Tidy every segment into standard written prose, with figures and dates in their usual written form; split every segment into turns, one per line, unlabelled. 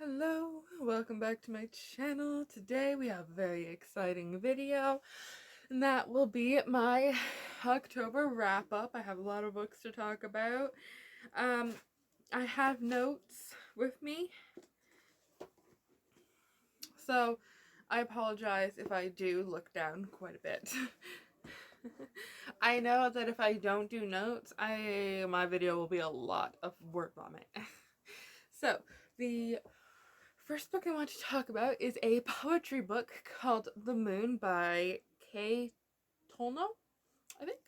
Hello, welcome back to my channel. Today we have a very exciting video, and that will be my October wrap-up. I have a lot of books to talk about. I have notes with me, so I apologize if I do look down quite a bit. I know that if I don't do notes, my video will be a lot of word vomit. So, the first book I want to talk about is a poetry book called The Moon by Kay Tolno, I think.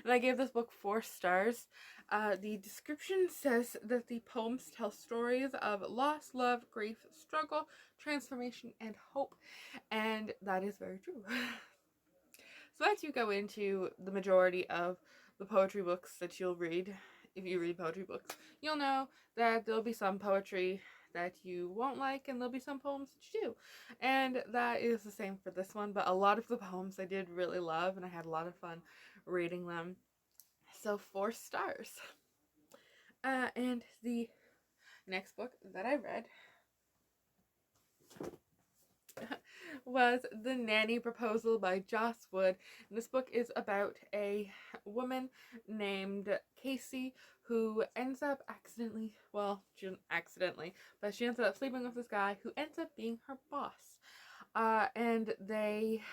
And I gave this book 4 stars. The description says that the poems tell stories of loss, love, grief, struggle, transformation, and hope. And that is very true. So as you go into the majority of the poetry books that you'll read, if you read poetry books, you'll know that there'll be some poetry that you won't like and there'll be some poems that you do. And that is the same for this one, but a lot of the poems I did really love and I had a lot of fun reading them. So 4 stars. And the next book that I read was The Nanny Proposal by Joss Wood. And this book is about a woman named Casey who ends up accidentally, well, she didn't accidentally, but she ends up sleeping with this guy who ends up being her boss. And they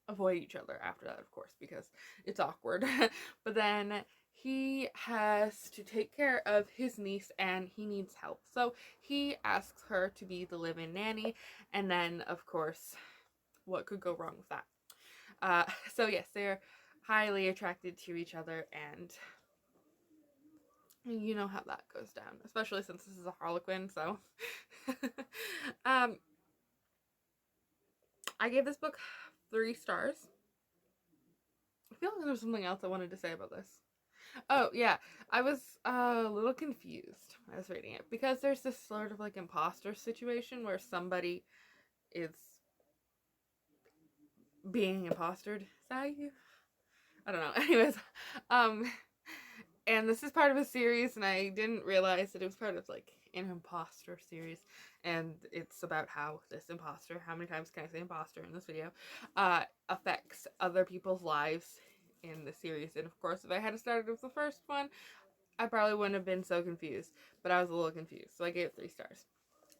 avoid each other after that, of course, because it's awkward. But then he has to take care of his niece and he needs help. So he asks her to be the live-in nanny, and then, of course, what could go wrong with that? So yes, they're highly attracted to each other, and you know how that goes down, especially since this is a Harlequin, so. I gave this book 3 stars. I feel like there's something else I wanted to say about this. Oh, yeah. I was a little confused when I was reading it because there's this sort of like imposter situation where somebody is being impostered. Is that you? I don't know. Anyways, um, and this is part of a series, and I didn't realize that it was part of like an imposter series, and it's about how this imposter, how many times can I say imposter in this video, affects other people's lives in the series. And of course, if I had started with the first one, I probably wouldn't have been so confused, but I was a little confused, so I gave it 3 stars.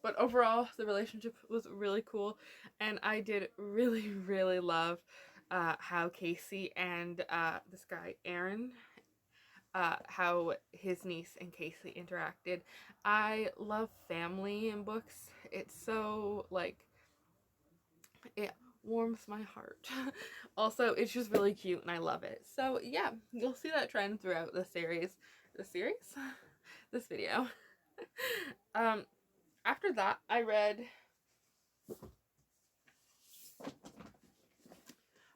But overall, the relationship was really cool, and I did really love how Casey and this guy, Aaron, how his niece and Casey interacted. I love family in books. It's so, like, it warms my heart. Also, it's just really cute and I love it. So yeah, you'll see that trend throughout the series. This video. After that, I read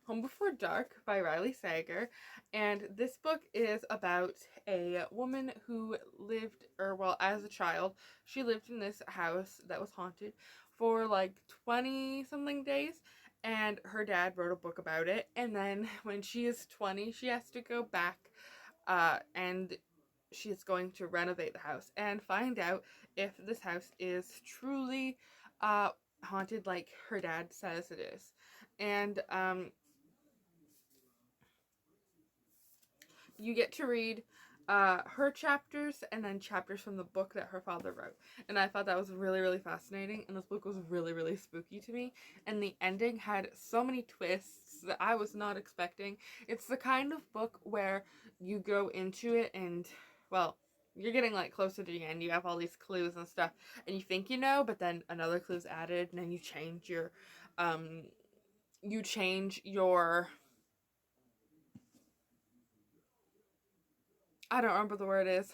Home Before Dark by Riley Sager, and this book is about a woman who lived, or well, as a child, she lived in this house that was haunted for like 20 something days, and her dad wrote a book about it, and then when she is 20, she has to go back and she's going to renovate the house and find out if this house is truly haunted like her dad says it is. And you get to read her chapters and then chapters from the book that her father wrote. And I thought that was really fascinating, and this book was really spooky to me. And the ending had so many twists that I was not expecting. It's the kind of book where you go into it and, well, you're getting like closer to the end, you have all these clues and stuff, and you think you know, but then another clue's added, and then you change your I don't remember the word is.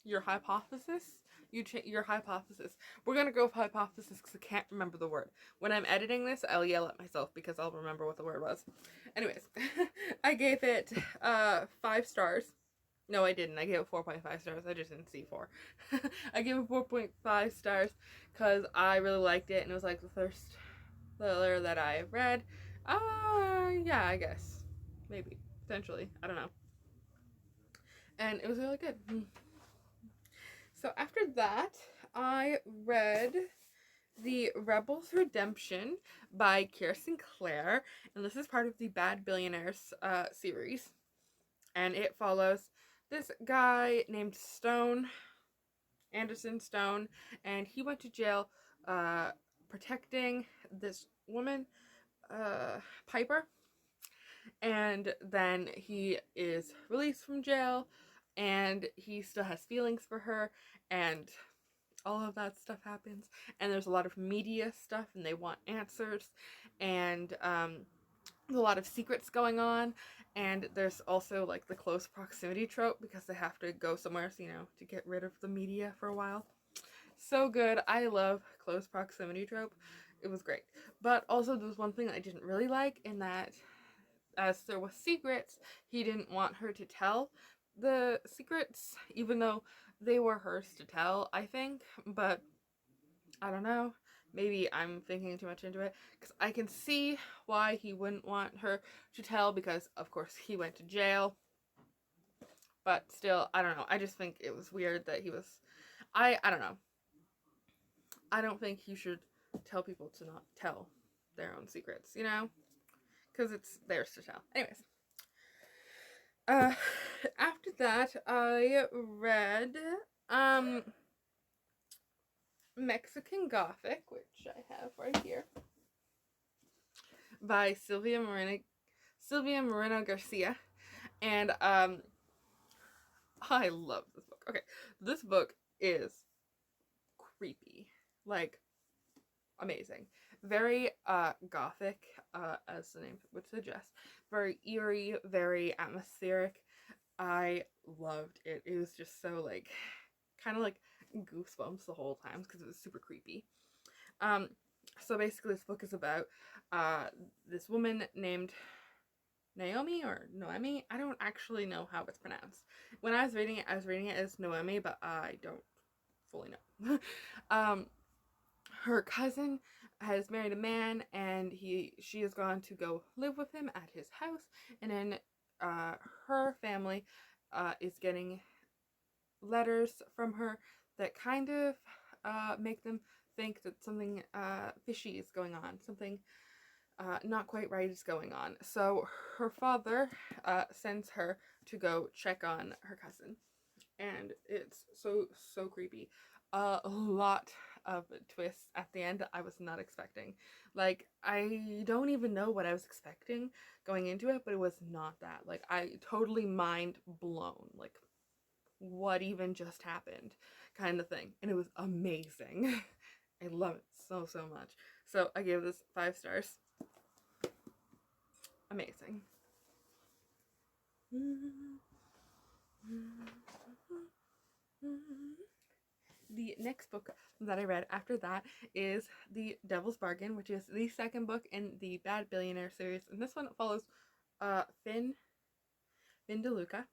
Your hypothesis? Your hypothesis. We're gonna go with hypothesis because I can't remember the word. When I'm editing this, I'll yell at myself because I'll remember what the word was. Anyways, I gave it 5 stars. No, I didn't. I gave it 4.5 stars. I just didn't see 4. I gave it 4.5 stars because I really liked it, and it was like the first thriller that I read. Yeah, I guess. Maybe. Potentially. I don't know. And it was really good. So after that, I read The Rebel's Redemption by Kirsten Clare, and this is part of the Bad Billionaires series. And it follows this guy named Anderson Stone, and he went to jail protecting this woman, Piper, and then he is released from jail, and he still has feelings for her, and all of that stuff happens, and there's a lot of media stuff, and they want answers, and there's a lot of secrets going on, and there's also like the close proximity trope because they have to go somewhere, so, to get rid of the media for a while. So good. I love close proximity trope. It was great. But also there was one thing I didn't really like, in that as there was secrets, he didn't want her to tell the secrets, even though they were hers to tell, I think. But I don't know. Maybe I'm thinking too much into it, because I can see why he wouldn't want her to tell, because of course he went to jail. But still, I don't know. I just think it was weird that he was. I don't know. I don't think you should tell people to not tell their own secrets, because it's theirs to tell. Anyways, after that, I read Mexican Gothic, which I have right here, by Sylvia Moreno Garcia, and I love this book. Okay, this book is creepy, like amazing, very gothic, as the name would suggest, very eerie, very atmospheric. I loved it. It was just so like kind of like goosebumps the whole time because it was super creepy. So basically this book is about this woman named Naomi or Noemi. I don't actually know how it's pronounced. When I was reading it as Noemi, but I don't fully know. Her cousin has married a man, and she has gone to go live with him at his house, and then her family is getting letters from her that kind of make them think that something fishy is going on, something not quite right is going on. So her father sends her to go check on her cousin, and it's so creepy. A lot of twists at the end I was not expecting. Like, I don't even know what I was expecting going into it, but it was not that. Like, I totally mind blown. Like, what even just happened, kind of thing. And it was amazing. I love it so much. So I gave this 5 stars. Amazing. The next book that I read after that is The Devil's Bargain, which is the second book in the Bad Billionaire series, and this one follows Finn DeLuca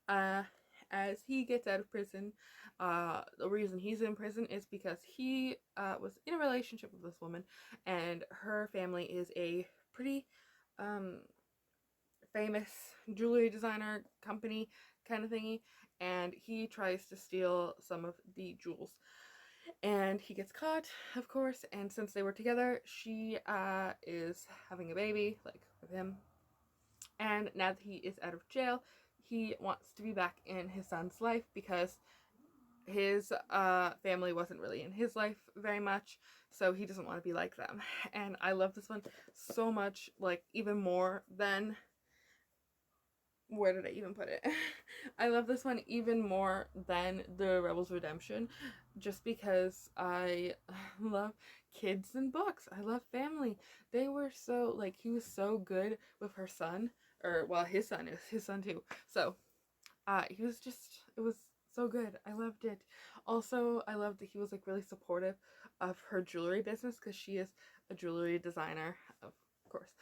as he gets out of prison. The reason he's in prison is because he was in a relationship with this woman, and her family is a pretty famous jewelry designer company kind of thingy, and he tries to steal some of the jewels, and he gets caught, of course. And since they were together, she is having a baby, like, with him, and now that he is out of jail, he wants to be back in his son's life because his family wasn't really in his life very much, so he doesn't want to be like them. And I love this one so much, like, even more than, where did I even put it? I love this one even more than The Rebel's Redemption, just because I love kids and books. I love family. They were so, like, he was so good with her son, or, well, his son is his son too. So, he was just, it was so good. I loved it. Also, I loved that he was, like, really supportive of her jewelry business, because she is a jewelry designer, of course.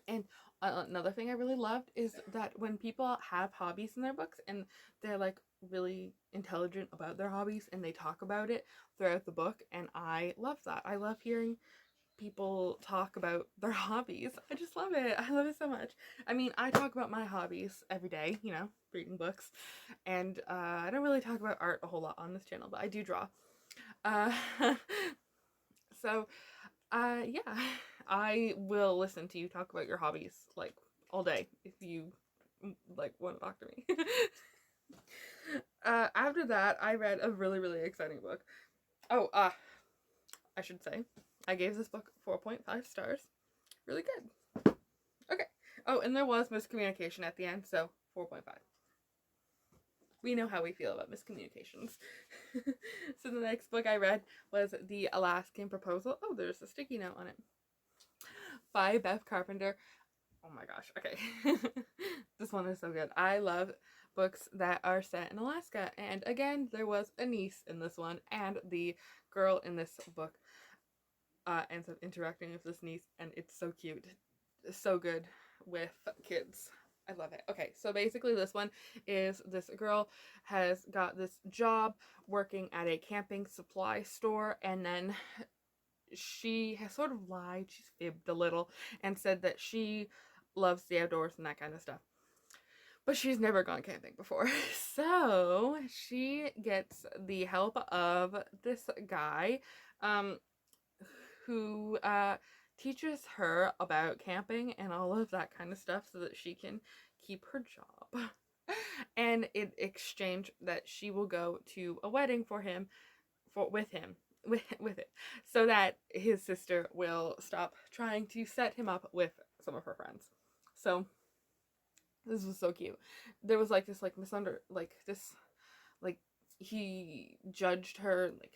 And another thing I really loved is that when people have hobbies in their books and they're, like, really intelligent about their hobbies and they talk about it throughout the book, and I love that. I love hearing people talk about their hobbies. I just love it. I love it so much. I mean, I talk about my hobbies every day, you know, reading books, and I don't really talk about art a whole lot on this channel, but I do draw. Uh, so, yeah, I will listen to you talk about your hobbies like all day if you like want to talk to me. After that, I read a really, really exciting book. Oh, I should say, I gave this book 4.5 stars. Really good. Okay. Oh, and there was miscommunication at the end, so 4.5. We know how we feel about miscommunications. So the next book I read was The Alaskan Proposal. Oh, there's a sticky note on it. By Beth Carpenter. Oh my gosh. Okay. This one is so good. I love books that are set in Alaska. And again, there was a niece in this one, and the girl in this book ends up interacting with this niece, and it's so cute. So good with kids. I love it. Okay, so basically this one is this girl has got this job working at a camping supply store, and then she has sort of lied, she's fibbed a little, and said that she loves the outdoors and that kind of stuff. But she's never gone camping before. So she gets the help of this guy who teaches her about camping and all of that kind of stuff so that she can keep her job. And in exchange that she will go to a wedding for him, with it, so that his sister will stop trying to set him up with some of her friends. So this was so cute. There was like this like he judged her, like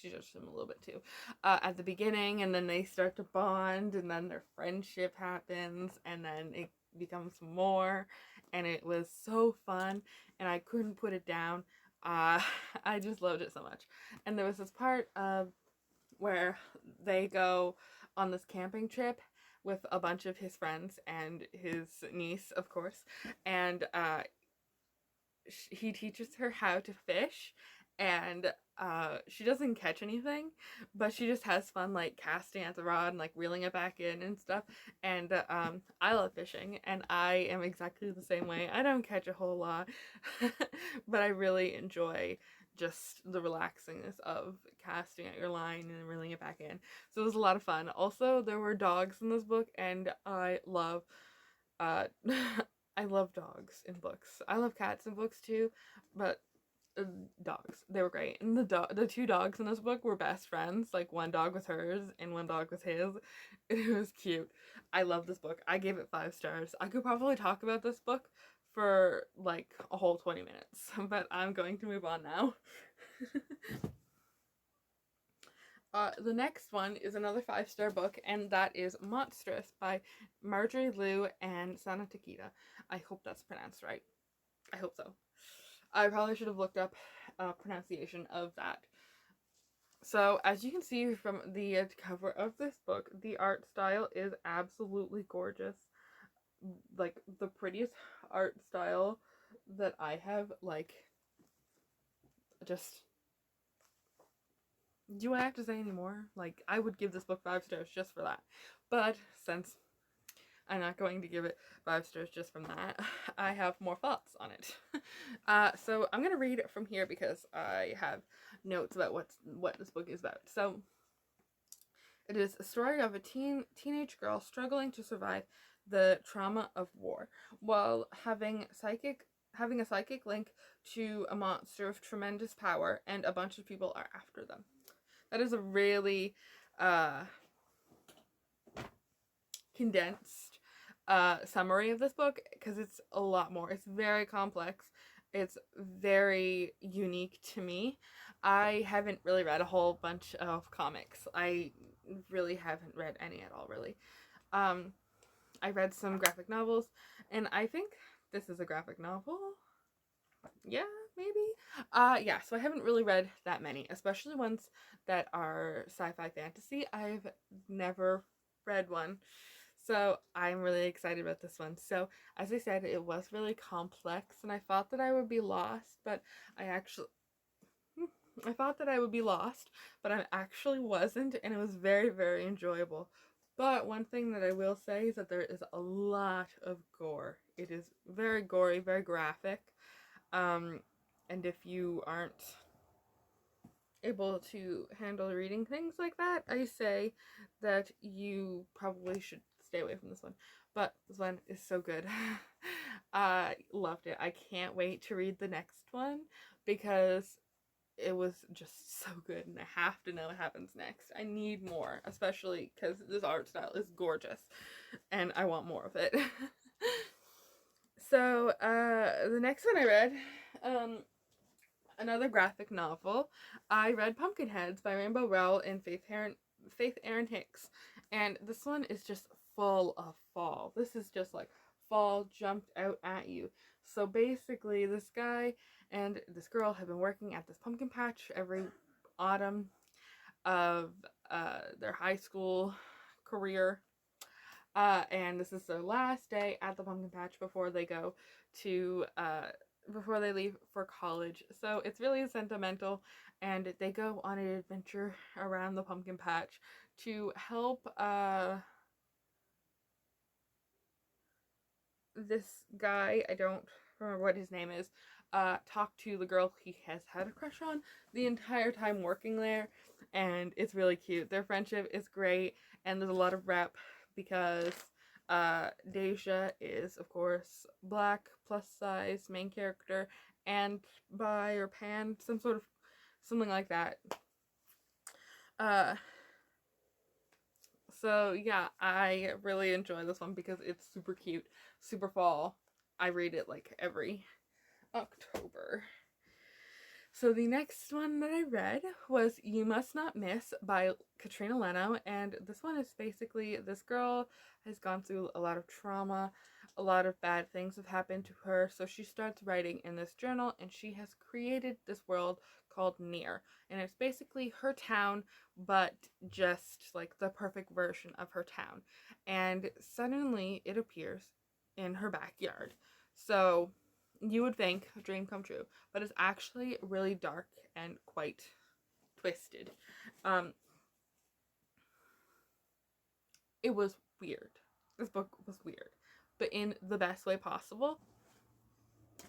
she judged him a little bit too at the beginning, and then they start to bond, and then their friendship happens, and then it becomes more, and it was so fun, and I couldn't put it down. I just loved it so much. And there was this part where they go on this camping trip with a bunch of his friends and his niece, of course, and he teaches her how to fish, and she doesn't catch anything, but she just has fun like casting at the rod and like reeling it back in and stuff. And I love fishing, and I am exactly the same way. I don't catch a whole lot, but I really enjoy just the relaxingness of casting at your line and reeling it back in. So it was a lot of fun. Also, there were dogs in this book, and I love I love dogs in books. I love cats in books too, but dogs, they were great. And the two dogs in this book were best friends. Like one dog was hers and one dog was his. It was cute. I love this book. I gave it 5 stars. I could probably talk about this book for like a whole 20 minutes, but I'm going to move on now. The next one is another 5-star book, and that is Monstrous by Marjorie Liu and Sana Takeda. I hope that's pronounced right. I hope so. I probably should have looked up pronunciation of that. So, as you can see from the cover of this book, the art style is absolutely gorgeous. Like, the prettiest art style that I have, like, just... Do I have to say any more? Like, I would give this book 5 stars just for that. But, since I'm not going to give it 5 stars just from that, I have more thoughts on it. So I'm going to read it from here because I have notes about what this book is about. So, it is a story of a teenage girl struggling to survive the trauma of war while having a psychic link to a monster of tremendous power, and a bunch of people are after them. That is a really condensed summary of this book, because it's a lot more. It's very complex. It's very unique to me. I haven't really read a whole bunch of comics. I really haven't read any at all, really. I read some graphic novels, and I think this is a graphic novel. Yeah, maybe. Yeah, so I haven't really read that many, especially ones that are sci-fi fantasy. I've never read one, so I'm really excited about this one. So, as I said, it was really complex, and I thought that I would be lost, but I actually... I thought that I would be lost, but I actually wasn't, and it was very, very enjoyable. But one thing that I will say is that there is a lot of gore. It is very gory, very graphic. Um, and if you aren't able to handle reading things like that, I say that you probably should stay away from this one. But this one is so good. I loved it. I can't wait to read the next one because it was just so good and I have to know what happens next. I need more, especially because this art style is gorgeous and I want more of it. So, the next one I read, another graphic novel. I read Pumpkinheads by Rainbow Rowell and Faith Erin Hicks. And this one is just full of fall. This is just like fall jumped out at you. So basically, this guy and this girl have been working at this pumpkin patch every autumn of their high school career. And this is their last day at the pumpkin patch before they go to before they leave for college. So it's really sentimental, and they go on an adventure around the pumpkin patch to help this guy, I don't remember what his name is, talk to the girl he has had a crush on the entire time working there, and it's really cute. Their friendship is great, and there's a lot of rep because Deja is, of course, black, plus size, main character, and bi or pan, something like that. Uh, so yeah, I really enjoy this one because it's super cute, super fall. I read it like every October. So the next one that I read was You Must Not Miss by Katrina Leno, and this one is basically this girl has gone through a lot of trauma, a lot of bad things have happened to her, so she starts writing in this journal, and she has created this world called Near, and it's basically her town, but just like the perfect version of her town, and suddenly it appears in her backyard. So you would think a dream come true, but it's actually really dark and quite twisted. Um, it was weird. This book was weird, but in the best way possible.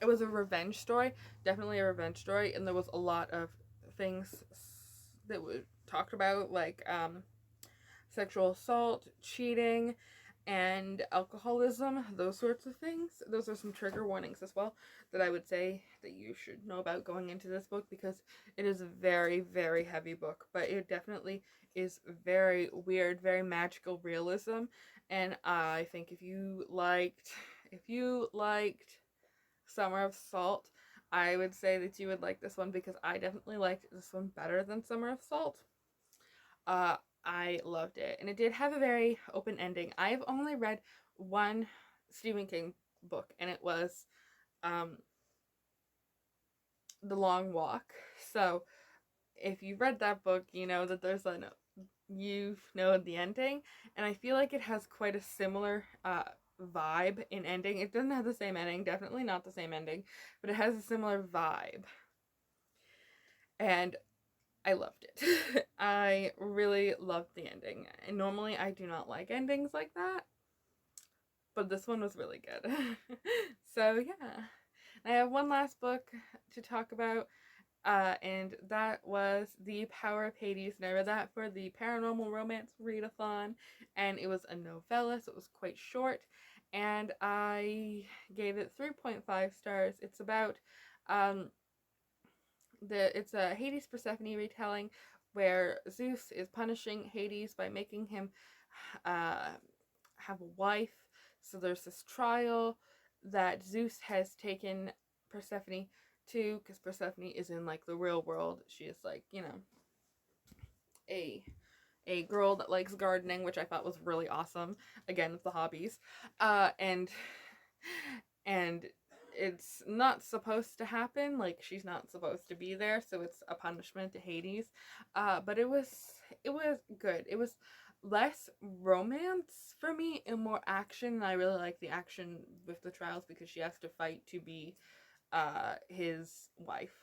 It was a revenge story, definitely a revenge story, and there was a lot of things that were talked about, like sexual assault, cheating, and alcoholism, those sorts of things. Those are some trigger warnings as well that I would say that you should know about going into this book, because it is a very, very heavy book, but it definitely is very weird, very magical realism. And I think if you liked Summer of Salt, I would say that you would like this one, because I definitely liked this one better than Summer of Salt. Uh, I loved it. And it did have a very open ending. I've only read one Stephen King book, and it was The Long Walk. So if you read that book, you know that you know the ending. And I feel like it has quite a similar vibe in ending. It doesn't have the same ending, definitely not the same ending, but it has a similar vibe. And I loved it. I really loved the ending. And normally I do not like endings like that, but this one was really good. So yeah. I have one last book to talk about, and that was The Power of Hades, and I read that for the Paranormal Romance Readathon, and it was a novella, so it was quite short, and I gave it 3.5 stars. It's about it's a Hades Persephone retelling where Zeus is punishing Hades by making him have a wife. So there's this trial that Zeus has taken Persephone to, because Persephone is in like the real world. She is like, a girl that likes gardening, which I thought was really awesome. Again, the hobbies. And it's not supposed to happen, like she's not supposed to be there, so it's a punishment to Hades. But it was good. It was less romance for me and more action. I really like the action with the trials because she has to fight to be his wife.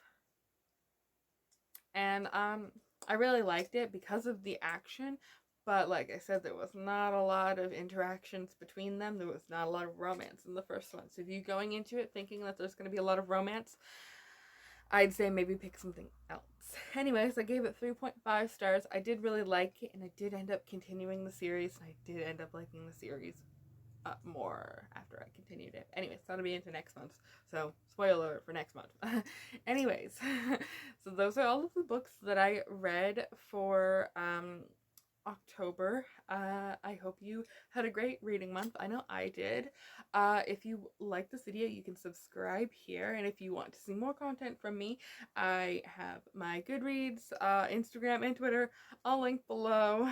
And I really liked it because of the action, but like I said, there was not a lot of interactions between them. There was not a lot of romance in the first one. So if you're going into it thinking that there's going to be a lot of romance, I'd say maybe pick something else. Anyways, I gave it 3.5 stars. I did really like it, and I did end up continuing the series, and I did end up liking the series more after I continued it. Anyways, that'll be into next month. So, spoiler alert for next month. Anyways, so those are all of the books that I read for October. I hope you had a great reading month. I know I did. If you like this video, you can subscribe here. And if you want to see more content from me, I have my Goodreads, Instagram, and Twitter all linked below.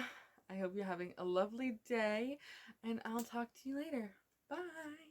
I hope you're having a lovely day, and I'll talk to you later. Bye!